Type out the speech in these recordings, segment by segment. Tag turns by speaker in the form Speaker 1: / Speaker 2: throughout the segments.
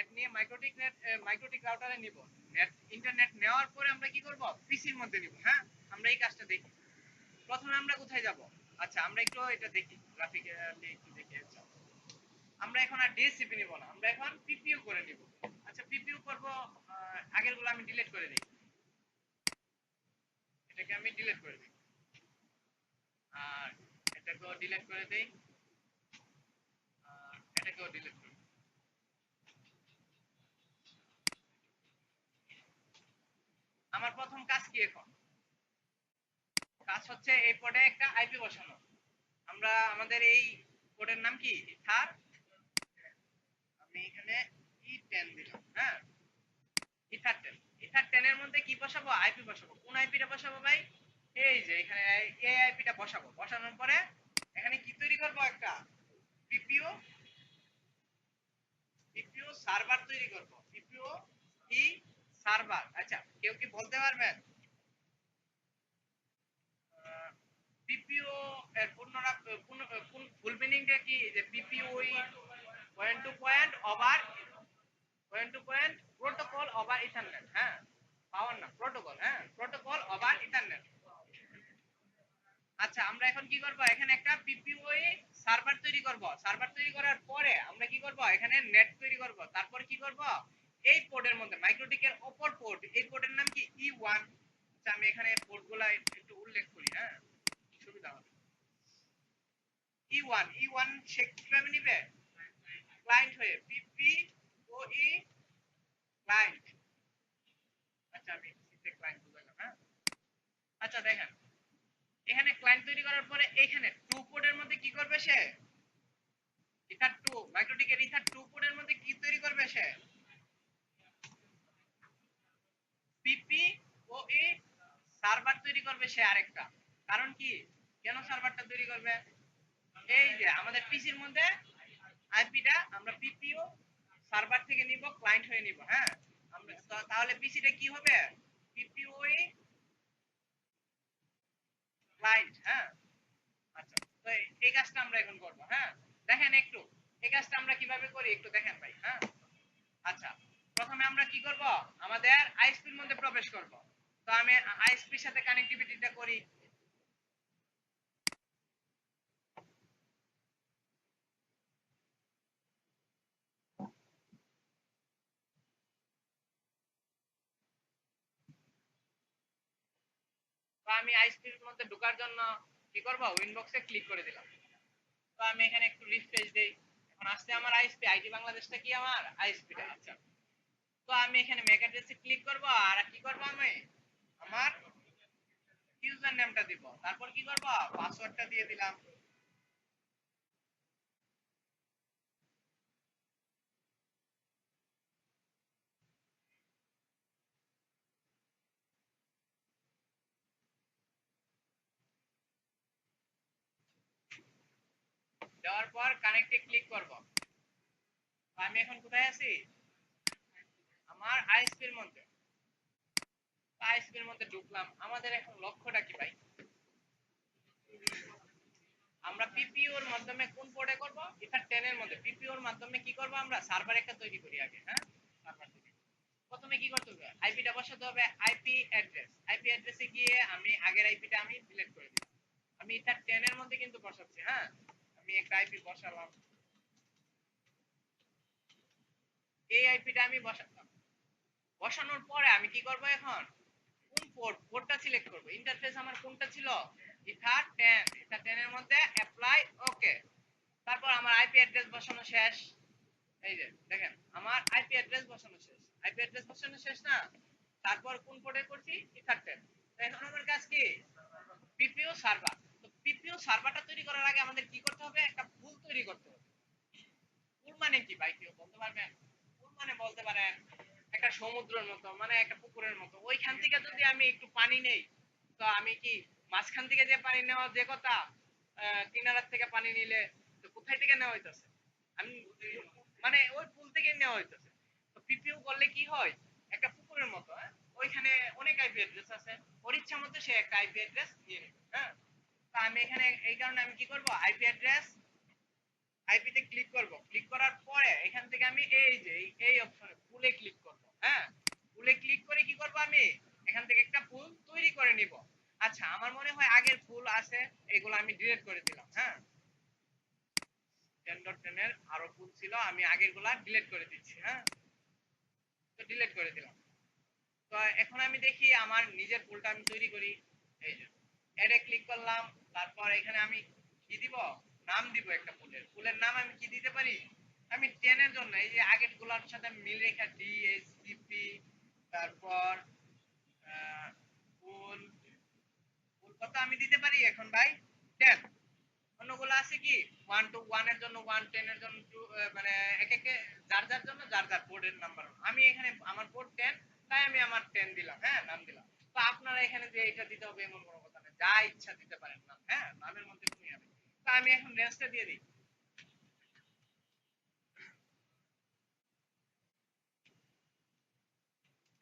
Speaker 1: Net নিয়ে MikroTik রাউটারে নিব। Net internet নেওয়ার পরে আমরা কি করব, পিসির মধ্যে নিব। হ্যাঁ, আমরা এই কাজটা দেখি। প্রথমে আমরা কোথায় যাব? আচ্ছা, আমরা একটু এটা দেখি, গ্রাফিক্যালি একটু দেখি। আচ্ছা, আমরা এখন আর ডিএসসিপি নিব না, আমরা এখন পিপিইউ করে নিব। আচ্ছা, পিপিইউ করব। আগের গুলো আমি ডিলিট করে দিই, এটাকে আমি ডিলিট করে দিই, আর এটাকেও ডিলিট করে দেই, এটাকেও ডিলিট করে দিই। আমার প্রথম কাজ কি এখন? কাজ হচ্ছে এই পোর্টে একটা আইপি বসানো। আমরা আমাদের এই পোর্টের নাম কি? ইথার। আমি এখানে ই10 দিলাম। হ্যাঁ, ইথার 10। ইথার 10 এর মধ্যে কি বসাবো? আইপি বসাবো। কোন আইপিটা বসাবো ভাই? এই যে এখানে এই আইপিটা বসাবো। বসানোর পরে এখানে কি তৈরি করব? একটা পিপিইউ সার্ভার তৈরি করব। পিপিইউ কি সার্ভার। আচ্ছা, কেউ কি বলতে পারবেন পিপিইউ এর ফুল মিনিংটা কি? যে PPU point to point protocol over ethernet. হ্যাঁ, পাওয়ার না, প্রোটোকল। হ্যাঁ, প্রোটোকল ওভার ইথারনেট। আচ্ছা, আমরা এখন কি করব? এখানে একটা পিপিইউ সার্ভার তৈরি করব। সার্ভার তৈরি করার পরে আমরা কি করব? এখানে নেট তৈরি করব। তারপর কি করব? এই পোর্টের মধ্যে মাইক্রোটিকের অপর পোর্ট, এই পোর্টের নাম কি? ই1। আচ্ছা, আমি এখানে পোর্টগুলো একটু উল্লেখ করি। হ্যাঁ, সুবিধা হবে। ই1 সে কিভাবে নিবে? ক্লায়েন্ট হয়ে পিপিওই ক্লায়েন্ট। আচ্ছা, আমি সিতে ক্লায়েন্ট বুঝালাম। হ্যাঁ, আচ্ছা দেখেন, এখানে ক্লায়েন্ট তৈরি করার পরে এখানে টু পোর্টের মধ্যে কি করবে সে? ইথার 2, মাইক্রোটিকের ইথার 2 পোর্টের মধ্যে কি তৈরি করবে সে? পিপিওই সার্ভার তৈরি করবে সে আরেকটা। কারণ কি, কেন সার্ভারটা তৈরি করবে? এই যে আমাদের পিসির মধ্যে আইপিটা আমরা পিপিইউ সার্ভার থেকে নিব, ক্লায়েন্ট হয়ে নিব। হ্যাঁ, আমরা তাহলে পিসিটা কি হবে? PPPoE client. হ্যাঁ, আচ্ছা, তো এই কাজটা আমরা এখন করব। হ্যাঁ, দেখেন একটু এই কাজটা আমরা কিভাবে করি একটু দেখেন ভাই। হ্যাঁ, আচ্ছা, প্রথমে আমরা কি করব? আমাদের আইএসপির মধ্যে প্রবেশ করব। তো আমি আইএসপির সাথে কানেক্টিভিটিটা করি। তো আমি আইএসপির মধ্যে ঢোকার জন্য কি করব? উইনবক্সে ক্লিক করে দিলাম। তো আমি এখানে একটু রিফ্রেশ দেই। এখন আসছে আমার আইএসপি, আইটি বাংলাদেশটা কি আমার আইএসপিটা। আচ্ছা, তো আমি এখানে ম্যাক অ্যাড্রেসে ক্লিক করব, আর কি করব? আমি আমার ইউজার নেমটা দিব, তারপর কি করব? পাসওয়ার্ডটা দিয়ে দিলাম। দেওয়ার পর কানেক্টে ক্লিক করব। আমি এখন কোথায় আছি? আমার আইএসপির মধ্যে। আইএসপির মধ্যে ঢুকলাম। আমাদের এখন লক্ষ্যটা কি ভাই? আমরা পিপিইউ এর মাধ্যমে কোন পোর্টে করব? ইথার 10 এর মধ্যে পিপিইউ এর মাধ্যমে কি করব? আমরা সার্ভার একটা তৈরি করি আগে। হ্যাঁ, সার্ভার তৈরি। প্রথমে কি করতে হবে? আইপিটা বসাতে হবে, আইপি অ্যাড্রেস। আইপি অ্যাড্রেসে গিয়ে আমি আগের আইপিটা আমি ডিলিট করে দিলাম। আমি ইথার 10 এর মধ্যে কিন্তু বসাচ্ছি। হ্যাঁ, আমি একটা আইপি বসালাম, এই আইপিটা আমি বসালাম। বসানোর পরে আমি কি করব? এখন কোন পোর্টটা সিলেক্ট করব? ইন্টারফেস আমার কোনটা ছিল? ইথার 10। ইথার 10 এর মধ্যে অ্যাপ্লাই ওকে। তারপর আমার আইপি অ্যাড্রেস বসানো শেষ। এই যে দেখেন, আমার আইপি অ্যাড্রেস বসানো শেষ। আইপি অ্যাড্রেস বসানো শেষ না? তারপর কোন পোর্টে করছি? ইথার 10। তো এখন আমার কাজ কি? পিপিইউ সার্ভার। তো পিপিইউ সার্ভারটা তৈরি করার আগে আমাদের কি করতে হবে? একটা পুল তৈরি করতে হবে। পুল মানে কি ভাই, কেউ বলতে পারবেন? পুল মানে বলতে পারেন একটা সমুদ্রের মতো, মানে একটা পুকুরের মতো। ওইখান থেকে যদি আমি একটু পানি নেই, তো আমি কি মাঝখান থেকে যে পানি নেওয়া যে কথা, কিনারার থেকে পানি নিলে তো কোথায় থেকে নেওয়া হইতেছে? আমি মানে ওই পুল থেকে নেওয়া হইতেছে। তো পিপিইউ করলে কি হয়? একটা পুকুরের মতো। হ্যাঁ, ওইখানে অনেক আইপি অ্যাড্রেস আছে, ওর ইচ্ছা মতো সে একটা আইপি অ্যাড্রেস নিয়ে নেবে। হ্যাঁ, তো আমি এখানে এই কারণে আমি কি করব? আইপি অ্যাড্রেস, আইপি তে ক্লিক করব। ক্লিক করার পরে এখান থেকে থেকে আমি এই যে এই অপশনে পুলে ক্লিক করব। হ্যাঁ, পুলে ক্লিক করে কি করব, আমি এখান থেকে একটা পুল তৈরি করে নিব। আচ্ছা, আমার মনে হয় আগের পুল আছে, এগুলো আমি ডিলিট করে দিলাম। হ্যাঁ, 10.10 এর আরো পুল ছিল, আমি আগের গুলা ডিলিট করে দিচ্ছি। হ্যাঁ, তো ডিলিট করে দিলাম। তো এখন আমি দেখি আমার নিজের পুলটা আমি তৈরি করি। এই যে এডে ক্লিক করলাম, তারপর এখানে আমি কি দিব, নাম দিব একটা পুলের। পুলের নাম আমি কি দিতে পারি, আমি 10 এর জন্য এই যে আগের গুলার সাথে মিল রেখা ডিএসসিপি, তারপর পুল পুল কত আমি দিতে পারি এখন ভাই, 10। অন্যগুলো আছে কি 1 to 1 এর জন্য 1, 10 এর জন্য 2, মানে এক এক যার যার জন্য যার যার পোর্টের নাম্বার। আমি এখানে আমার পোর্ট 10, তাই আমি আমার 10 দিলাম। হ্যাঁ, নাম দিলাম। তো আপনারা এখানে যে এটা দিতে হবে এমন কোনো কথা নেই, যা ইচ্ছা দিতে পারেন নাম। হ্যাঁ, নামের মধ্যে কোনো ইয়া নেই। তো আমি এখন রেঞ্জটা দিয়ে দিই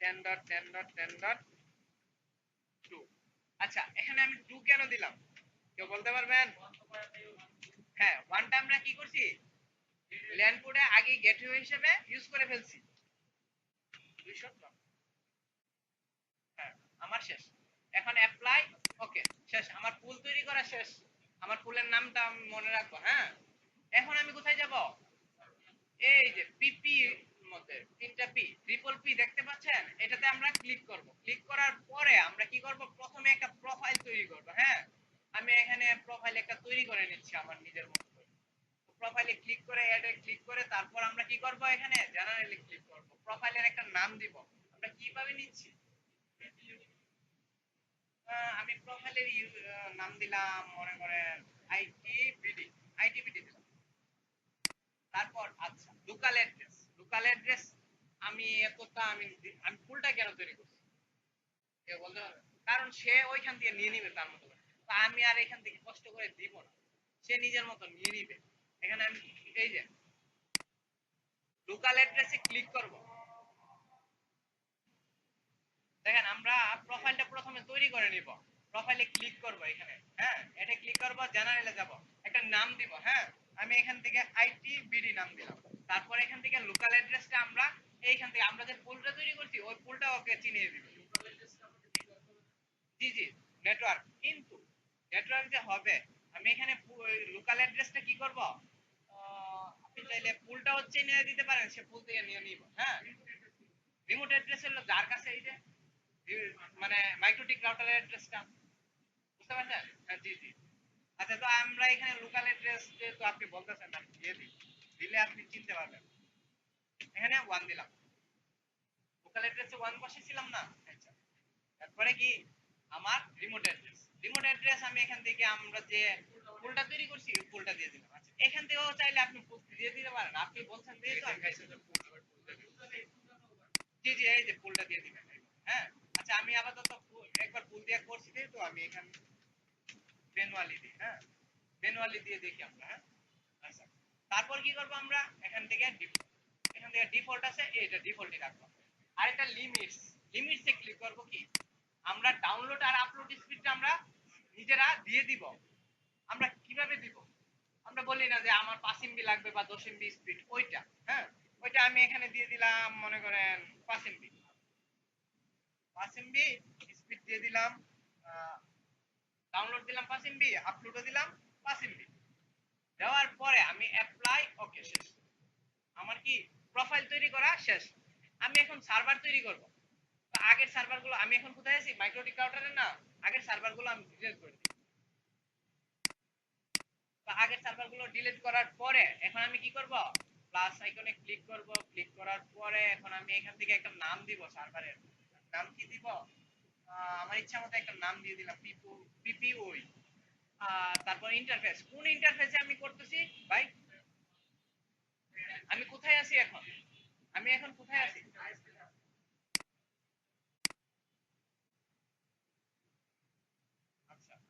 Speaker 1: 10.10.10.2। আচ্ছা, এখানে আমি 2 কেন দিলাম কেউ বলতে পারবেন? হ্যাঁ, 1টা আমরা কি করছি, ল্যান পোর্টে আগে গেটওয়ে হিসেবে ইউজ করে ফেলছি। 200। হ্যাঁ, আমার শেষ। এখন অ্যাপ্লাই, ওকে, শেষ। আমার পুল তৈরি করা শেষ। আমার পুলের নামটা আমি মনে রাখবো। হ্যাঁ, এখন আমি কোথায় যাব, এই যে পিপি মধ্যে 3টা পি, ট্রিপল পি দেখতে পাচ্ছেন, এটাতে আমরা ক্লিক করব। ক্লিক করার পরে আমরা কি করব, প্রথমে একটা প্রোফাইল তৈরি করব। হ্যাঁ, আমি এখানে প্রোফাইল একটা তৈরি করে নিচ্ছি আমার নিজের মতো করে। প্রোফাইলে ক্লিক করে অ্যাডে ক্লিক করে তারপর আমরা কি করব, এখানে জেনারেলে ক্লিক করব। প্রোফাইলের একটা নাম দিব। আমরা কিভাবে নিচ্ছি, আমি প্রোফাইলের নাম দিলাম মনে করেন আইটিবিডি, আইটিবিডি দিলাম। তারপর আচ্ছা, লোকাল অ্যাড্রেস, লোকাল অ্যাড্রেস আমি এতটা আমি ফুলটা কেন তৈরি করছি কেউ বলতে পারবে? কারণ সে ওইখান থেকে নিয়ে নিবে তার মতো করে। তা আমি আর এখান থেকে কষ্ট করে দিব না, সে নিজের মতো নিয়ে নিবে। এখানে আমি এই যে লোকাল অ্যাড্রেসে ক্লিক করব। দেখেন, আমরা প্রোফাইলটা প্রথমে তৈরি করে নিব। প্রোফাইলে ক্লিক করব এখানে। হ্যাঁ, এটা ক্লিক করব, জেনারেলে যাব, একটা নাম দিব। হ্যাঁ, আমি এখান থেকে আইটিবিডি নাম দিলাম। তারপর এখান থেকে লোকাল অ্যাড্রেসটা আমরা এইখান থেকে আমরা যে পুলটা তৈরি করছি ওই পুলটা ওকে চিনিয়ে দিব। জি জি, নেটওয়ার্ক। কিন্তু নেটওয়ার্ক যে হবে, আমি এখানে লোকাল অ্যাড্রেসটা কি করব, আপনি চাইলে পুলটা হচ্ছে নিয়ে দিতে পারেন, সে পুল থেকে নিয়ে নিব। হ্যাঁ, রিমোট অ্যাড্রেস হলো যার কাছে এই যে মানে মাইক্রোটিক রাউটারের অ্যাড্রেসটা, বুঝতে পারছেন? হ্যাঁ, জি জি। আচ্ছা, তো আমরা এখানে লোকাল অ্যাড্রেস যেহেতু আপনি বলতেছেন, আমি দিয়ে দিই, দিলে আপনি চিনতে পারবেন। এখানে 1 দিলাম, লোকাল অ্যাড্রেসে 1 বসেছিলাম না। আচ্ছা, তারপরে কি আমার রিমোট অ্যাড্রেস, রিমোট অ্যাড্রেস আমি এখান থেকে আমরা যে পুলটা তৈরি করছি ওই পুলটা দিয়ে দিলাম। আচ্ছা, এখান থেকেও চাইলে আপনি পুল দিয়ে দিতে পারেন, আপনি বলছেন দিয়ে তো আমি জি জি, এই যে পুলটা দিয়ে দিবেন। হ্যাঁ, আচ্ছা, আমি আপাতত একবার পুল দিয়ে করছি তো আমি এখানে ম্যানুয়ালি দিই। হ্যাঁ, ম্যানুয়ালি দিয়ে দেখি আমরা। হ্যাঁ, আচ্ছা, তারপর কি করব, আমরা এখান থেকে এখান থেকে ডিফল্ট আছে, এইটা ডিফল্টই রাখবো। আর এটা লিমিটস, লিমিটসে ক্লিক করব। কি আমরা ডাউনলোড আর আপলোড স্পিডটা আমরা নিজেরা দিয়ে দিব। আমরা কিভাবে দিব, আমরা বলি না যে আমার 5 এমবি লাগবে বা 10 এমবি স্পিড, ওইটা। হ্যাঁ, ওইটা আমি এখানে দিয়ে দিলাম মনে করেন 5 এমবি, 5 এমবি স্পিড দিয়ে দিলাম। ডাউনলোড দিলাম 5 এমবি, আপলোডও দিলাম 5 এমবি। দেওয়ার পরে আমি অ্যাপ্লাই, ওকে, শেষ। আমার কি প্রোফাইল তৈরি করা শেষ। আমি এখন সার্ভার তৈরি করব। তো আগের সার্ভারগুলো আমি এখন কোথায় আছি, মাইক্রোটিক রাউটারে না, আগের সার্ভারগুলো আমি ডিলিট করে দিই। তো আগের সার্ভারগুলো ডিলিট করার পরে এখন আমি কি করব, প্লাস আইকনে ক্লিক করব। ক্লিক করার পরে এখন আমি এখান থেকে একটা নাম দিব সার্ভারের। নাম কি দিব, আমার ইচ্ছা মতো একটা নাম দিয়ে দিলাম, পিপিওই। তারপর ইন্টারফেস, কোন ইন্টারফেসে আমি করতেছি ভাই, আমি কোথায় আছি এখন, আমি এখন কোথায় আছি, আচ্ছা আমি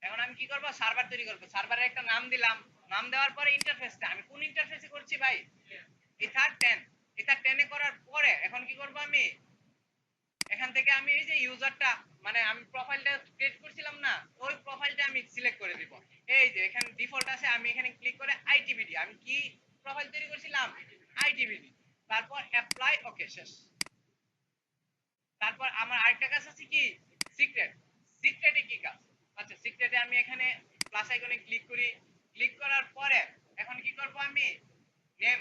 Speaker 1: এখন আমি কি করব, সার্ভার তৈরি করব। সার্ভারের একটা নাম দিলাম। নাম দেওয়ার পরে ইন্টারফেসটা আমি কোন ইন্টারফেসে করছি ভাই, ইথার 10। ইথার 10 এ করার পরে এখন কি করব, আমি এখান থেকে আমি এই যে ইউজারটা মানে আমি প্রোফাইলটা ক্রিয়েট করছিলাম না, ওই প্রোফাইলটা আমি সিলেক্ট করে দিব। এই যে এখানে ডিফল্ট আছে, আমি এখানে ক্লিক করে আইটিবিডি, আমি কি প্রোফাইল তৈরি করছিলাম? আইটিবিডি। তারপর অ্যাপ্লাই, ওকে, শেষ। তারপর আমার আরেকটা কাজ আছে কি, সিক্রেট। সিক্রেটে কি কাজ? আচ্ছা, সিক্রেটে আমি এখানে প্লাস আইকনে ক্লিক করি। ক্লিক করার পরে এখন কি করব আমি, নেম,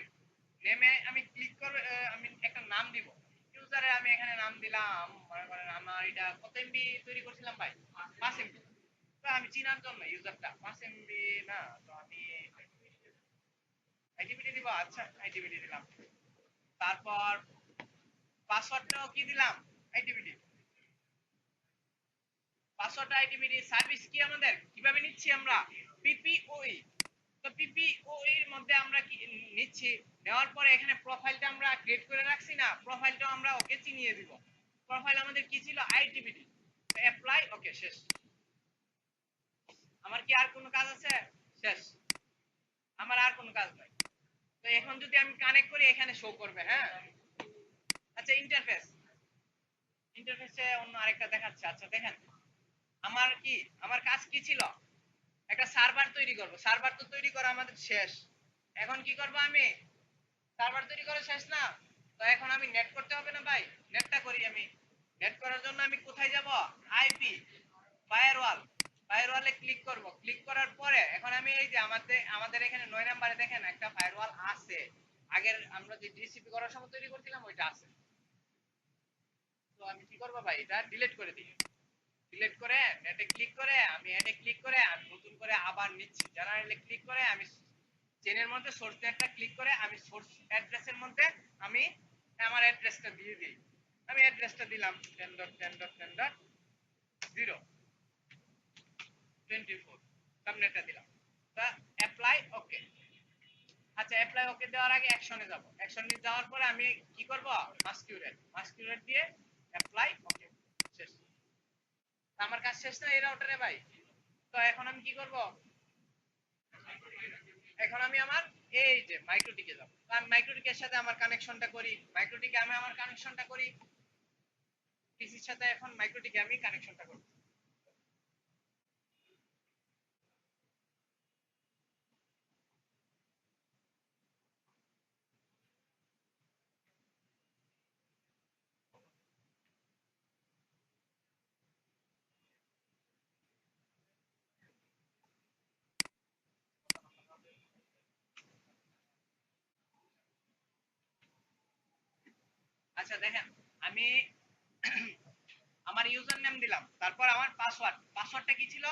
Speaker 1: নেমে আমি ক্লিক করব, আমি একটা নাম দিব। ইউজারে আমি এখানে নাম দিলাম, মনে করেন আমার এটা কত এমবি তৈরি করছিলাম ভাই, 5 এমবি। তো আমি চিনার জন্য ইউজারটা 5 এমবি না, তো আমি আইডিবিডি দিব। আচ্ছা, আইডিবিডি দিলাম। তারপর পাসওয়ার্ডটাও কি দিলাম, আইডিবিডি। পাসওয়ার্ড আইডিবিডি। সার্ভিস কি আমাদের কিভাবে নিচ্ছি আমরা, পিপিওই। তো পিপিওই এর মধ্যে আমরা কি নিচ্ছি, নেওয়ার পরে এখানে প্রোফাইলটা আমরা ক্রিয়েট করে রাখছি না, প্রোফাইলটা আমরা ওকে চিনিয়ে দিব। প্রোফাইল আমাদের কি ছিল, আইডিবিডি। তো অ্যাপ্লাই, ওকে, শেষ। আমার কি আর কোনো কাজ আছে? শেষ। আমার আর কোনো কাজ নাই। তো এখন যদি আমি কানেক্ট করি, এখানে শো করবে, হ্যাঁ। আচ্ছা, ইন্টারফেস, ইন্টারফেসে অন্য আরেকটা দেখাচ্ছে। আচ্ছা দেখেন, আমার কি, আমার কাজ কি ছিল, একটা সার্ভার তৈরি করব। সার্ভার তো তৈরি করা আমাদের শেষ। এখন কি করব আমি, সার্ভার তৈরি করা শেষ না, তো এখন আমি নেট করতে হবে না ভাই, নেটটা করি আমি। নেট করার জন্য আমি কোথায় যাব, আইপি, ফায়ারওয়াল। ফায়ারওয়ালে ক্লিক করব। ক্লিক করার পরে এখন আমি এই যে আমাদের এখানে 9 নম্বরে দেখেন একটা ফায়ারওয়াল আছে, আগের আমরা যে ডিসিপি করার সময় তৈরি করছিলাম ওইটা আছে। তো আমি কি করব ভাই, এটা ডিলিট করে দিই। সিলেক্ট করে নেটে ক্লিক করে আমি এডে ক্লিক করে আমি নতুন করে আবার নিচ্ছি। জেনারেলে ক্লিক করে আমি চেনের মধ্যে সোর্স নেটটা ক্লিক করে আমি সোর্স অ্যাড্রেসের মধ্যে আমি আমার অ্যাড্রেসটা দিয়ে দিই। আমি অ্যাড্রেসটা দিলাম 10.10.10.024 সাবনেটটা দিলাম। তা অ্যাপ্লাই, ওকে। আচ্ছা, অ্যাপ্লাই ওকে দেওয়ার আগে অ্যাকশনে যাব। অ্যাকশনে যাওয়ার পরে আমি কি করব, মাস্কিউরেট, মাস্কিউরেট দিয়ে অ্যাপ্লাই, ওকে, শেষ। আমার কাজ শেষ না এই রাউটারে ভাই। তো এখন আমি কি করব, এখন আমি আমার এই যে মাইক্রোটিকে যাব। আমি মাইক্রোটিকের সাথে আমার কানেকশনটা করি, মাইক্রোটিকে আমি আমার কানেকশনটা করি, পিসির সাথে এখন মাইক্রোটিকে আমি কানেকশনটা করি। আচ্ছা দেখেন, আমি আমার ইউজার নেম দিলাম, তারপর আমার পাসওয়ার্ড, পাসওয়ার্ডটা কি ছিল,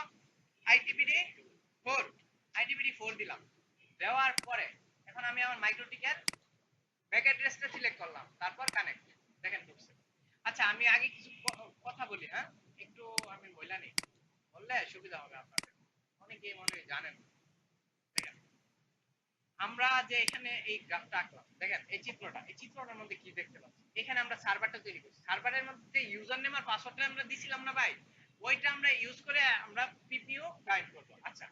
Speaker 1: আইটিবিডি 4, আইটিবিডি 4 দিলাম। দেওয়ার পরে এখন আমি আমার মাইক্রোটিকের ব্যাক অ্যাড্রেসটা সিলেক্ট করলাম, তারপর কানেক্ট। দেখেন ঢুকছে। আচ্ছা, আমি আগে কিছু কথা বলি, হ্যাঁ, একটু আমি বইলা নেই, বললে সুবিধা হবে আপনাদের, অনেকেই মনে হয় জানেন। দেখেন, আমরা যে এখানে এই গ্রাফটা আঁকলাম, দেখেন এই চিত্রটা, এই চিত্রটার মধ্যে কি দেখতে পাচ্ছি, এখানে আমরা সার্ভারটা তৈরি করছি, সার্ভারের মধ্যে ইউজার নেম আর পাসওয়ার্ডটা আমরা দিছিলাম না ভাই, ওইটা আমরা ইউজ করে আমরা পিপিও গাইড করব। আচ্ছা,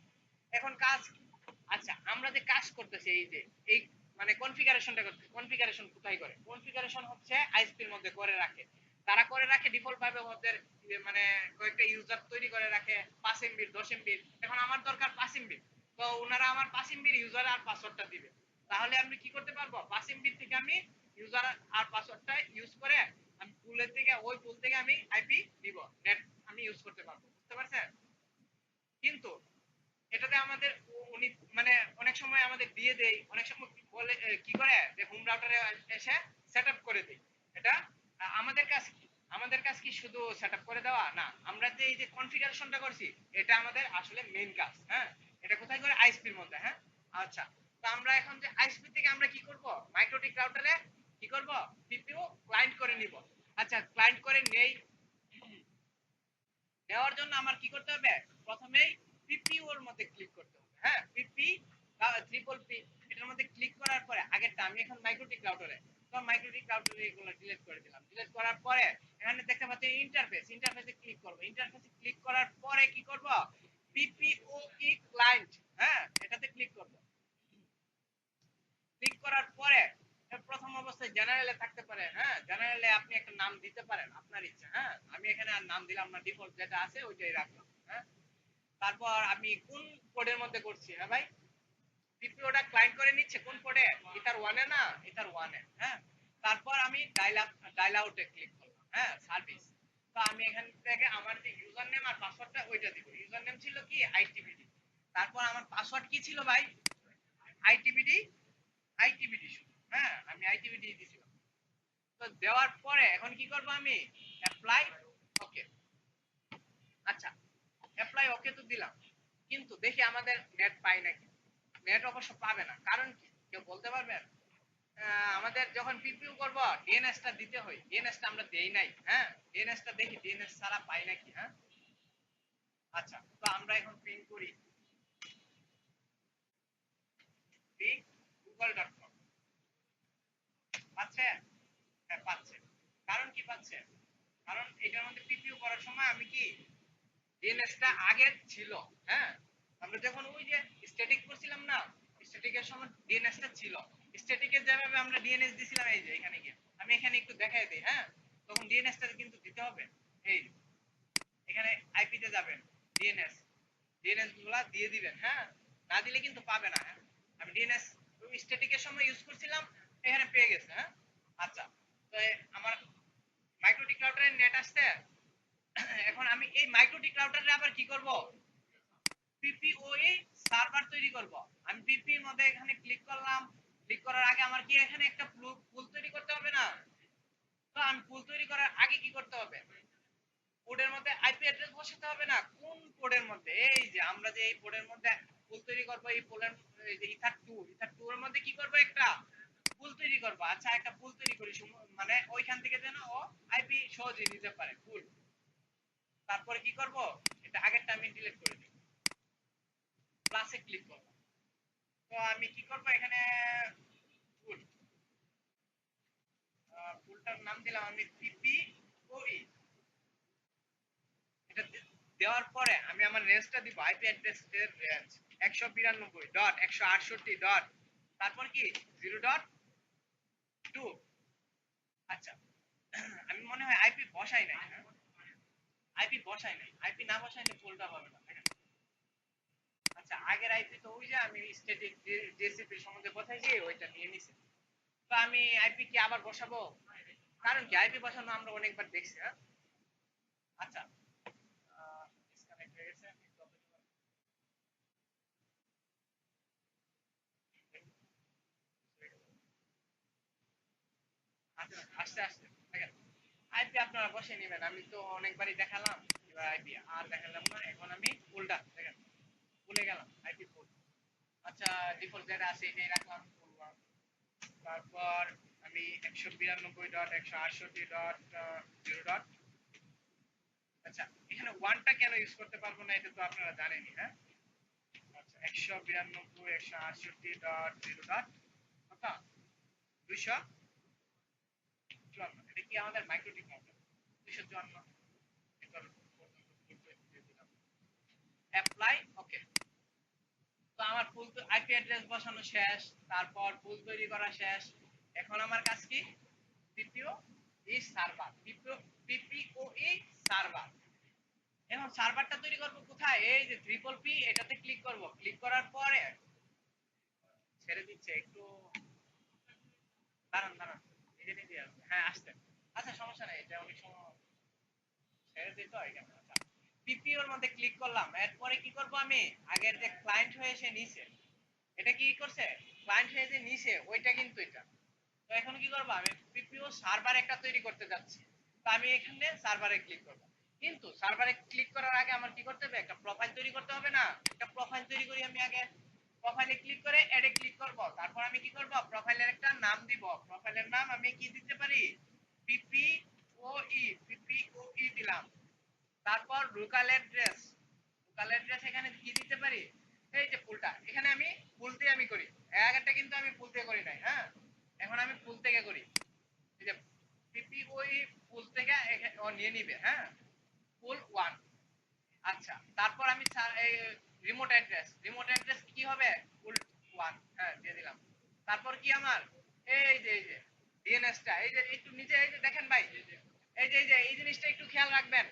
Speaker 1: এখন কাজ কি? আচ্ছা, আমরা যে কাজ করতেছি, এই যে এই মানে কনফিগারেশনটা করতে, কনফিগারেশন কোথায় করে, কনফিগারেশন হচ্ছে আইএসপির মধ্যে করে রাখে। তারা করে রাখে ডিফল্ট ভাবে ওদের মানে কয়েকটা ইউজার তৈরি করে রাখে 5 এমবির 10 এমবির। এখন আমার দরকার 5 এমবির, তো ওনারা আমার 5 এমবির ইউজার আর পাসওয়ার্ডটা দিবে। তাহলে আমি কি করতে পারবো, 5 এমবির থেকে আমি ইউজার আর পাসওয়ার্ডটা ইউজ করে আমি পুলের থেকে, ওই পুল থেকে আমি আইপি দিব, নেট আমি ইউজ করতে পারবো। বুঝতে পারছেন? কিন্তু এটাতে আমাদের উনি মানে অনেক সময় আমাদের দিয়ে দেই, অনেক সময় বলে কি করে যে হোম রাউটারে এসে সেটআপ করে দেই। এটা আমাদের কাজ কি, আমাদের কাজ কি শুধু সেটআপ করে দেওয়া না, আমরা যে এই যে কনফিগারেশনটা করছি এটা আমাদের আসলে মেইন কাজ। হ্যাঁ, এটা কোথায় করে, আইএসপির মধ্যে। হ্যাঁ, আচ্ছা, তো আমরা এখন যে আইএসপি থেকে আমরা কি করব, মাইক্রোটিক রাউটারে কি করব, পিপিও ক্লায়েন্ট করে নিব। আচ্ছা, ক্লায়েন্ট করে নেই, নেওয়ার জন্য আমার কি করতে হবে, প্রথমেই পিপিও এর মধ্যে ক্লিক করতে হবে। হ্যাঁ, পিপি ট্রিপল পি, এটার মধ্যে ক্লিক করার পরে আগেরটা আমি এখন মাইক্রোটিক রাউটারে, তো মাইক্রোটিক রাউটারে এগুলো ডিলিট করে দিলাম। ডিলিট করার পরে এখানে দেখতে পাচ্ছেন ইন্টারফেস, ইন্টারফেসে ক্লিক করব। ইন্টারফেসে ক্লিক করার পরে কি করব, পিপিওই ক্লায়েন্ট, হ্যাঁ, এটাতে ক্লিক করব। ক্লিক করার পরে প্রথম অবস্থায় জেনারেলে থাকতে পারে, হ্যাঁ, জেনারেলে আপনি একটা নাম নাম দিতে পারেন আপনার ইচ্ছা। হ্যাঁ, আমি এখানে আর নাম দিলাম না, ডিফল্ট যেটা আছে ওইটাই রাখলাম। হ্যাঁ, তারপর আমি কোন কোডের মধ্যে করছি? হ্যাঁ ভাই, পিপিওটা ক্লায়েন্ট করে নিচ্ছে কোন কোডে? ইথার 1 এ না, ইথার 1 এ। হ্যাঁ, তারপর আমি ডায়াল আউটে ক্লিক করলাম। হ্যাঁ, সার্ভিস। তো আমি এখান থেকে আমার যে ইউজার নেম আর পাসওয়ার্ডটা ওইটা দিব। ইউজার নেম ছিল কি আইটিবিডি, তারপর আমার পাসওয়ার্ড কি ছিল ভাই? আইটিবিডি, আইটিবিডি শুধু। হ্যাঁ, আমি আইটিবিডি দিয়েছিলাম। তো দেওয়ার পরে এখন কি করব আমি? Apply okay. আচ্ছা, অ্যাপ্লাই ওকে তো দিলাম, কিন্তু দেখি আমাদের নেট পাই নাকি। নেট অবশ্য পাবে না, কারণ কি কেউ বলতে পারবেন? আমাদের যখন পিপিইউ করব ডিএনএস টা দিতে হয়, ডিএনএস টা আমরা দেই নাই। হ্যাঁ, ডিএনএস টা দেখি ডিএনএস ছাড়া পাই নাকি। হ্যাঁ, আচ্ছা, তো আমরা এখন প্রিন্ট করি google.com। পাচ্ছে? হ্যাঁ পাচ্ছে। কারণ কি পাচ্ছে? কারণ এটার মধ্যে পিপিইউ করার সময় আমি কি ডিএনএস টা আগে ছিল। হ্যাঁ, আমরা যখন ওই যে স্ট্যাটিক করছিলাম না, স্ট্যাটিকের সময় ডিএনএস টা ছিল। স্ট্যাটিকের যেভাবে আমরা ডিএনএস দিছিলাম, এই যে এখানে গিয়ে আমি এখানে একটু দেখাই দিই। হ্যাঁ, তখন ডিএনএস টা কিন্তু দিতে হবে। এই এখানে আইপি তে যাবেন, ডিএনএস ডিএনএস গুলা দিয়ে দিবেন। হ্যাঁ, না দিলে কিন্তু পাবে না। হ্যাঁ, আমি ডিএনএস স্ট্যাটিকের সময় ইউজ করছিলাম, এখানে পেয়ে গেছে। হ্যাঁ, আচ্ছা, তো আমার মাইক্রোটিক রাউটারের নেট আসছে। এখন আমি এই মাইক্রোটিক রাউটারে আবার কি করব? পিপিওই সার্ভার তৈরি করব। আমি পিপি এর মধ্যে এখানে ক্লিক করলাম। ক্লিক করার আগে আমার কি এখানে একটা পুল তৈরি করতে হবে না? তো আমি পুল তৈরি করার আগে কি করতে হবে? কোডের মধ্যে আইপি অ্যাড্রেস বসাতে হবে না? কোন কোডের মধ্যে? এই যে আমরা যে এই কোডের মধ্যে পুল তৈরি করব, এই পুলের এই যে ইথার 2 এর মধ্যে কি করব? একটা পুল তৈরি করব। আচ্ছা, একটা পুল তৈরি করি, মানে ওইখান থেকে যেন ও আইপি সহজে নিতে পারে পুল। তারপরে কি করব? এটা আগেরটা আমি ডিলিট করে দেব, প্লাসে ক্লিক করব। তো আমি কি করব এখানে? পুল, পুলটার নাম দিলাম আমি পিপিওই। এটা দেওয়ার পরে আমি আমার রেঞ্জটা দিব, আইপি অ্যাড্রেস এর রেঞ্জ 192.168. ডট তারপর কি 0.2। আচ্ছা, আমি মনে হয় আইপি বসাই নাই। হ্যাঁ, আইপি বসাই নাই। আইপি না বসাইলে পুলটা হবে না। আচ্ছা, আগের আইপি তো ওই যে আমি স্ট্যাটিক ডিসিপি সম্বন্ধে বসাইছি, ওইটা নিয়ে নিছি। তো আমি আইপি কি আবার বসাবো? কারণ কি আইপি বসানো আমরা অনেকবার দেখছি। হ্যাঁ, আচ্ছা, ডিসকানেক্ট হয়ে গেছে। আচ্ছা, আস্তে আস্তে দেখেন, আইপি আপনারা বসে নেবেন। আমি তো অনেকবারই দেখালাম, এবার আইপি আর দেখালাম না। এখন আমি ফুলটা দেখেন, ভুলে গেলাম আইপি ফুল। আচ্ছা, ডিফল্ট যেটা আছে এটাই রাখলাম ফুল 1। তারপর আমি 192.168.0. আচ্ছা, এখানে 1টা কেন ইউজ করতে পারবো না এটা তো আপনারা জানেনই। হ্যাঁ, আচ্ছা, 192.168.0. কত? 254। এটা কি আমাদের মাইক্রোটিক মডেল? 254 apply okay. তো আমার ফুল আইপি অ্যাড্রেস বসানো শেষ, তারপর ফুল তৈরি করা শেষ। এখন আমার কাজ কি? পিপিও ই সার্ভার, পিপিও ই সার্ভার। এখন সার্ভারটা তৈরি করব কোথায়? এই যে ট্রিপল পি, এটাতে ক্লিক করব। ক্লিক করার পরে ছেড়ে দিচ্ছে একটু, দাঁড়ান দাঁড়ান, এখানে দিয়ে আসবে। হ্যাঁ, আসতে। আচ্ছা, সমস্যা নাই, এটা অনেক সময় ছেড়ে দিত এখানে। আচ্ছা, পিপিওর মধ্যে ক্লিক করলাম। এরপরে কি করব আমি? আগের যে ক্লায়েন্ট হয়ে এসে নিচে, এটা কি করছে? ক্লায়েন্ট হয়ে যে নিচে ওইটা কিন্তু এটা। তো এখন কি করব? আমি পিপিও সার্ভার একটা তৈরি করতে যাচ্ছি। তো আমি এখানে সার্ভারে ক্লিক করব। কিন্তু সার্ভারে ক্লিক করার আগে আমার কি করতে হবে? একটা প্রোফাইল তৈরি করতে হবে না? একটা প্রোফাইল তৈরি করি আমি আগে। প্রোফাইলে ক্লিক করে এডে ক্লিক করব। তারপর আমি কি করব? প্রোফাইলের একটা নাম দিব। প্রোফাইলের নাম আমি কি দিতে পারি? পিপিওই দিলাম। তারপর লোকাল অ্যাড্রেস, লোকাল অ্যাড্রেস এখানে কি দিতে পারি? এই যে ফুলটা, এখানে আমি ফুল দিয়ে আমি করি। আগেরটা কিন্তু আমি ফুল দিয়ে করি নাই। হ্যাঁ, এখন আমি ফুল থেকে করি। এই যে পিপি ওই ফুল থেকে ও নিয়ে নিবে। হ্যাঁ, ফুল 1। আচ্ছা, তারপর আমি এই রিমোট অ্যাড্রেস কি হবে? ফুল 1। হ্যাঁ, দিয়ে দিলাম। তারপর কি আমার এই যে ডিএনএস টা, এই যে একটু নিচে, এই যে দেখেন ভাই, এই জিনিসটা একটু খেয়াল রাখবেন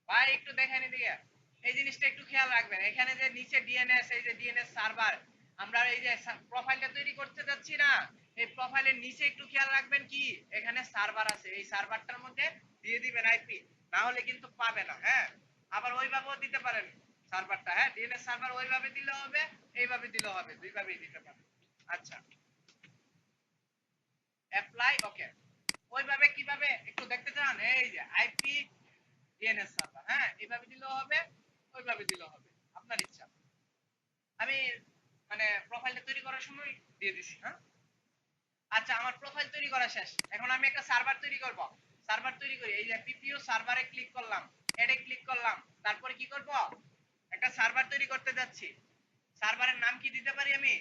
Speaker 1: ভাই, একটু দেখেন এদিকে। এই জিনিসটা একটু খেয়াল রাখবেন, এখানে যে নিচে ডিএনএস, এই যে ডিএনএস সার্ভার, আমরা এই যে প্রোফাইলটা তৈরি করতে যাচ্ছি না, এই প্রোফাইলের নিচে একটু খেয়াল রাখবেন কি এখানে সার্ভার আছে, এই সার্ভারটার মধ্যে দিয়ে দিবেন আইপি, না হলে কিন্তু পাবে না। হ্যাঁ, আবার ওইভাবেও দিতে পারেন সার্ভারটা। হ্যাঁ, ডিএনএস সার্ভার ওইভাবে দিলে হবে, এইভাবে দিলে হবে, দুইভাবেই দিতে পারেন। আচ্ছা, অ্যাপ্লাই ওকে। ওইভাবে কিভাবে একটু দেখতে চান? এই যে আইপি ডিএনএস সার্ভার, হ্যাঁ, এইভাবে দিলেও হবে, ওইভাবে দিলেও হবে, আপনার ইচ্ছা। আমি মানে প্রোফাইলটা তৈরি করার সময় দিয়ে দিছি। হ্যাঁ, আচ্ছা, আমার প্রোফাইল তৈরি করা শেষ, এখন আমি একটা সার্ভার তৈরি করব। সার্ভার তৈরি করি, এই যে পিপিও সার্ভারে ক্লিক করলাম, এডে ক্লিক করলাম, তারপরে কি করব, একটা সার্ভার তৈরি করতে যাচ্ছি। সার্ভারের নাম কি দিতে পারি আমি?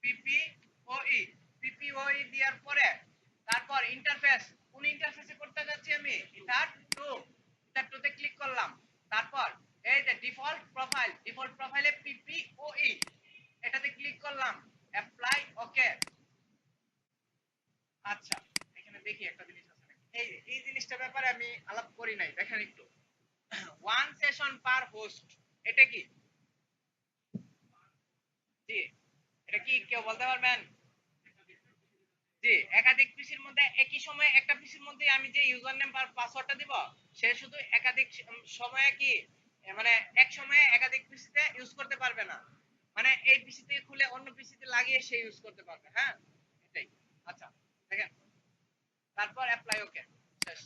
Speaker 1: পিপিওই, পিপিওই দেওয়ার পরে তারপর ইন্টারফেস, কোন ইন্টারফেসে করতে যাচ্ছি আমি? ইথার 2, ইথার 2 তে ক্লিক করলাম। তারপর এই যে ডিফল্ট প্রোফাইল, ডিফল্ট প্রোফাইলে পিপিওই, এটাতে ক্লিক করলাম, অ্যাপ্লাই ওকে। আচ্ছা, এখানে দেখি একটা জিনিস আছে নাকি। এই জিনিসটার ব্যাপারে আমি আলাপ করি নাই, দেখেন একটু। ওয়ান সেশন পার হোস্ট, এটা কি? জি, এটা কি কেউ বলতে পারবেন? জি, একাধিক পিসির মধ্যে একই সময়ে একটা পিসির মধ্যে আমি যে ইউজার নেম আর পাসওয়ার্ডটা দিব, সে শুধু একাধিক সময়ে কি মানে এক সময়ে একাধিক পিসিতে ইউজ করতে পারবে না, মানে এই পিসি থেকে খুলে অন্য পিসিতে লাগিয়ে সে ইউজ করতে পারবে। হ্যাঁ, এটাই। আচ্ছা, দেখেন, তারপর অ্যাপ্লাই ওকে, শেষ।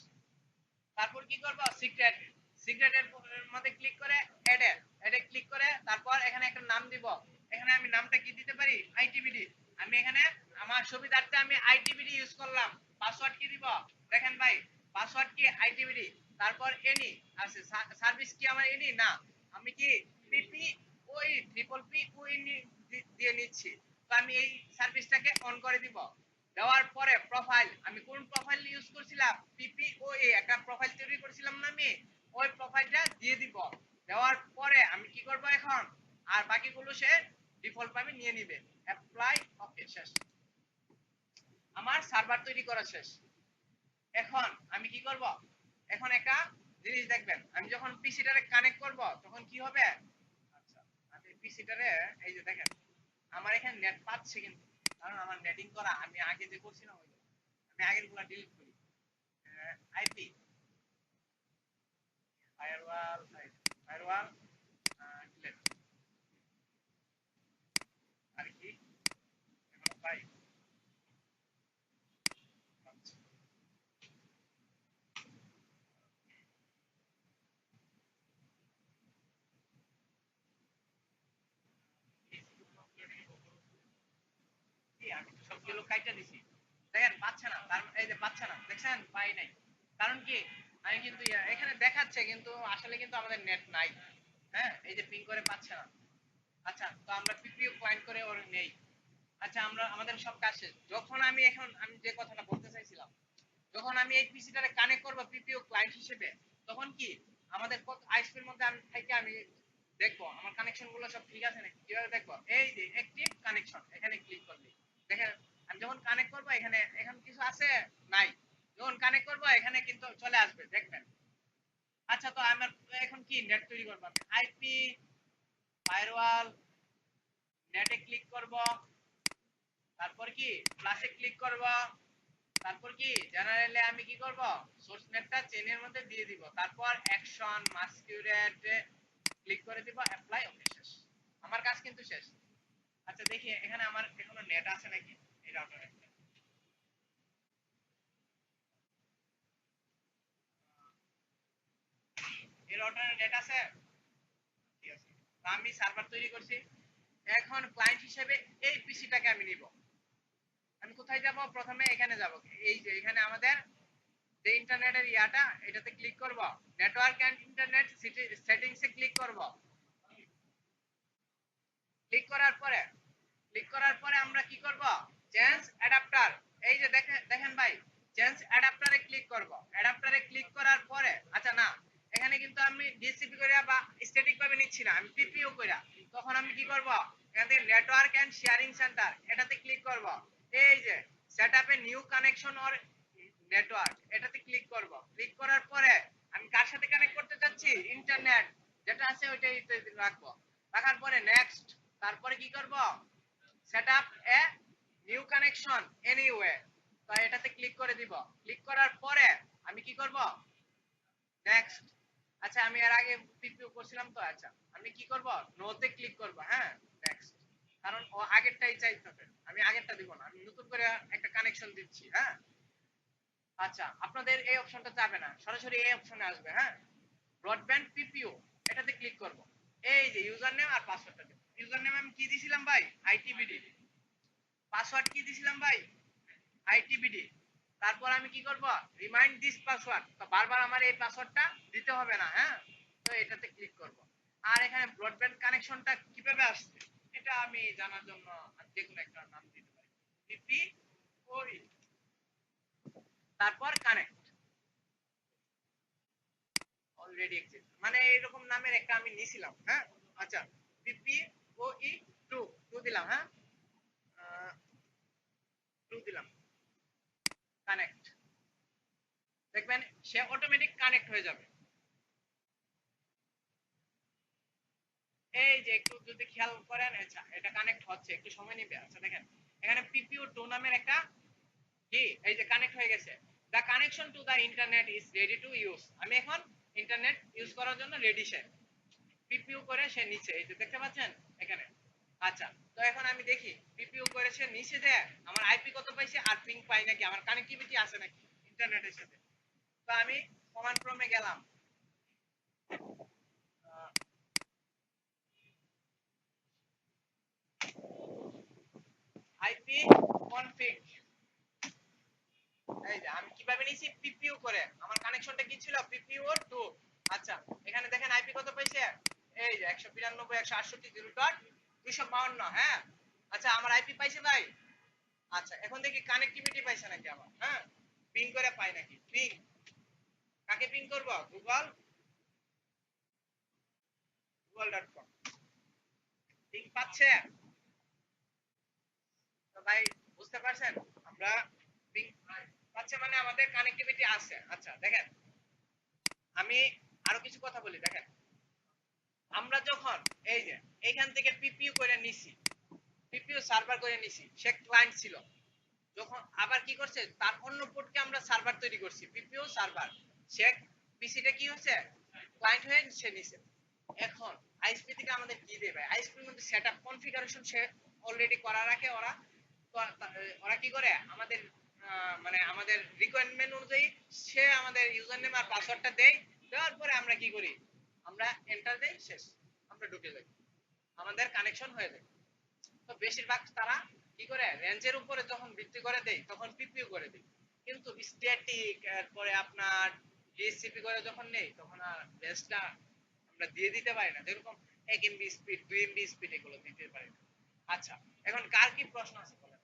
Speaker 1: তারপর কি করব, সিক্রেট, সিক্রেটের মধ্যে ক্লিক করে এডে, এডে ক্লিক করে তারপর এখানে একটা নাম দিব। এখানে আমি নামটা কি দিতে পারি? আইটিবিডি। আমি এখানে আমার সুবিধার্থে আমি আইটিবিডি ইউজ করলাম। পাসওয়ার্ড কি দিব? দেখেন ভাই, পাসওয়ার্ড কি? আইটিবিডি। তারপর এনি আছে, সার্ভিস কি আমার এনি না, আমি কি পিপি ওই ট্রিপল পি ওই দিয়ে নিচ্ছি। তো আমি এই সার্ভিসটাকে অন করে দিব। দেওয়ার পরে প্রোফাইল, আমি কোন প্রোফাইল ইউজ করছিলাম? পিপিওএ, একটা প্রোফাইল তৈরি করেছিলাম না আমি, ওই প্রোফাইলটা দিয়ে দিব। দেওয়ার পরে আমি কি করব এখন, আর বাকিগুলো সে ডিফল্ট ভাবে নিয়ে নিবে। অ্যাপ্লাই ওকে, শেষ। আমার সার্ভার তৈরি করা শেষ। এখন আমি কি করব, এখন একটা জিনিস দেখবেন, আমি যখন পিসিটারে কানেক্ট করব তখন কি হবে। আচ্ছা, আমি পিসিটারে, এই যে দেখেন, আমার এখানে নেট পাচ্ছে কিন্তু, কারণ আমার নেটিং করা, আমি আগে যে করছিলাম ওই, আমি আগের গুলা ডিলিট করি। আইপি ফায়ারওয়াল, ফায়ারওয়াল ডিলিট, আর কি এখন পাই। আচ্ছা, আমি তো সবগুলো কাইটা দিছি, দেখেন পাচ্ছে না, তার এই যে পাচ্ছে না, দেখছেন পাই নাই, কারণ কি আমি কিন্তু এখানে দেখাচ্ছে কিন্তু আসলে কিন্তু আমাদের নেট নাই। হ্যাঁ, এই যে পিং করে পাচ্ছে না। আচ্ছা, তো আমরা পিপিও পয়েন্ট করে ওর নেই। আচ্ছা, আমরা আমাদের সব কাজ শেষ। যখন আমি এখন আমি যে কথাটা বলতে চাইছিলাম, যখন আমি এই পিসিটারে কানেক্ট করব পিপিও ক্লায়েন্ট হিসেবে, তখন কি আমাদের কত আইএসপির মধ্যে আমি থেকে আমি দেখবো আমার কানেকশন গুলো সব ঠিক আছে নাকি। কিভাবে দেখবো? এই যে অ্যাক্টিভ কানেকশন, এখানে ক্লিক করলে দেখেন, আমি যখন কানেক্ট করব এখানে এখন কিছু আছে নাই, যখন কানেক্ট করব এখানে কিন্তু চলে আসবে, দেখবেন। আচ্ছা, তো আমার এখন কি নেট তৈরি করব, আমি আইপি ফায়ারওয়াল নেটে ক্লিক করব, তারপর কি প্লাসে ক্লিক করব, তারপর কি জেনারেলে আমি কি করব, সোর্স নেটটা চেইনের মধ্যে দিয়ে দিব, তারপর অ্যাকশন মাস্কিউরেট ক্লিক করে দিব, অ্যাপ্লাই ওকে, শেষ। আমার কাজ কিন্তু শেষ। আচ্ছা, দেখি এখানে আমার এখনো নেট আছে নাকি এই রাউটারে। এই রাউটারে নেট আছে, ঠিক আছে। তো আমি সার্ভার তৈরি করছি, এখন ক্লায়েন্ট হিসেবে এই পিসিটাকে আমি নিব। আমি কোথায় যাব? প্রথমে এখানে যাব, এই যে এখানে আমাদের যে ইন্টারনেটের ইয়াটা, এটাতে ক্লিক করব, নেটওয়ার্ক এন্ড ইন্টারনেট সেটিংসে ক্লিক করব। ক্লিক করার পরে, ক্লিক করার পরে আমরা কি করব, চেঞ্জ অ্যাডাপ্টার, এই যে দেখেন দেখেন ভাই, চেঞ্জ অ্যাডাপ্টারে ক্লিক করব। অ্যাডাপ্টারে ক্লিক করার পরে, আচ্ছা না, এখানে কিন্তু আমি ডিসিপি কইরা বা স্ট্যাটিক ভাবে নিচ্ছি না, আমি পিপিও কইরা, তখন আমি কি করব, এখান থেকে নেটওয়ার্ক এন্ড শেয়ারিং সেন্টার, এটাতে ক্লিক করব। এই যে setup a new connection or network, এটাতে ক্লিক করব। ক্লিক করার পরে আমি কার সাথে কানেক্ট করতে চাচ্ছি, ইন্টারনেট যেটা আছে ওইটাই রাখবো। রাখার পরে নেক্সট, তারপরে কি করব, set up a new connection anyway, তো এটাতে ক্লিক করে দিব। ক্লিক করার পরে আমি কি করব, নেক্সট। আচ্ছা আমি এর আগে পিপিও করছিলাম তো, আচ্ছা আমি কি করব, নোতে ক্লিক করব। হ্যাঁ নেক্সট, কারণ ও আগেরটাই চাইতেছে, আমি আগেরটা দিব না, আমি নতুন করে একটা কানেকশন দিচ্ছি। হ্যাঁ আচ্ছা আপনাদের এই অপশনটা যাবে না, সরাসরি এই অপশনে আসবে। হ্যাঁ ব্রডব্যান্ড পিপিও, এটাতে ক্লিক করব। এই যে ইউজার নেম আর পাসওয়ার্ডটা দেব। ইউজার নেম আমি কি দিছিলাম ভাই, আইটিবিডি। পাসওয়ার্ড কি দিছিলাম ভাই, আইটিবিডি। তারপর আমি কি করব, রিমাইন্ড দিস পাসওয়ার্ড, তো বারবার আমার এই পাসওয়ার্ডটা দিতে হবে না। হ্যাঁ তো এটাতে ক্লিক করব। আর এখানে ব্রডব্যান্ড কানেকশনটা কিভাবে আসছে এটা আমি জানার জন্য যে কোনো একটা নাম দিতে পারি, পিপি ওই, তারপর কানেক্ট অলরেডি এক্সিস্ট, মানে এরকম নামের একটা আমি নিছিলাম। হ্যাঁ আচ্ছা পিপি ও ই 2 2 দিলাম। হ্যাঁ 2 দিলাম, কানেক্ট। দেখবেন সে অটোমেটিক কানেক্ট হয়ে যাবে। এই যে একটু যদি খেয়াল করেন, আচ্ছা এটা কানেক্ট হচ্ছে, একটু সময় নেবে। আচ্ছা দেখেন এখানে পিপিও 2 নামের একটা কি, এই যে কানেক্ট হয়ে গেছে। The connection to the internet is ready to use, আমি এখন ইন্টারনেট ইউজ করার জন্য রেডি। সে পিপিও করে সে নিচে, এই যে দেখতে পাচ্ছেন এখানে। আচ্ছা তো এখন আমি দেখি পিপিও করে সে নিচে যে আমার আইপি কত পাইছে আর পিং পাই নাকি, আমার কানেক্টিভিটি আছে নাকি ইন্টারনেটের সাথে। তো আমি কমান্ড প্রম্পটে গেলাম, আইপি কনফিগ, এই যে আমি কিভাবে নিছি, পিপিও করে। আমার কানেকশনটা কি ছিল, পিপিও 2। আচ্ছা এখানে দেখেন আইপি কত পাইছে, এই যে 192.168.252। হ্যাঁ আচ্ছা আমার আইপি পাইছে ভাই। আচ্ছা এখন দেখি কানেক্টিভিটি পাইছে নাকি আমার। হ্যাঁ পিং করে পাই নাকি, পিং কাকে পিং করব, google.com, পিং পাচ্ছে। তো ভাই বুঝতে পারছেন, আমরা পিং পাচ্ছে মানে আমাদের কানেক্টিভিটি আছে। আচ্ছা দেখেন আমি আরো কিছু কথা বলি। দেখেন আমরা যখন এই যে এইখান থেকে পিপিইউ করে নিছি, পিপিইউ সার্ভার করে নিছি, সে ক্লায়েন্ট ছিল। যখন আবার কি করছে, তার অন্য পোর্টকে আমরা সার্ভার তৈরি করছি, পিপিইউ সার্ভার। সে পিসিটা কি হচ্ছে, ক্লায়েন্ট হয়ে সে নিছে। এখন আইএসপি থেকে আমাদের কি দেবে, আইএসপির মধ্যে সেটআপ কনফিগারেশন সে অলরেডি করা রাখে ওরা। ওরা কি করে আমাদের মানে আমাদের রিকোয়ারমেন্ট অনুযায়ী সে আমাদের ইউজার নেম আর পাসওয়ার্ডটা দেয়। দেওয়ার পরে আমরা কি করি, আমরা এন্টার দেই, শেষ, আমরা ঢুকে যাই, আমাদের কানেকশন হয়ে যায়। তো বেশিরভাগ তারা কি করে, রেঞ্জের উপরে যখন ভিত্তি করে দেয় তখন পিপিইউ করে দেয়, কিন্তু স্ট্যাটিক এরপরে আপনার ডিএসসিপি করে যখন নেই তখন আর রেঞ্জটা আমরা দিয়ে দিতে পারি না, যেরকম 1 এমবি স্পিড 2 এমবি স্পিড এগুলো দিতে পারি না। আচ্ছা এখন কার কি প্রশ্ন আছে বলেন।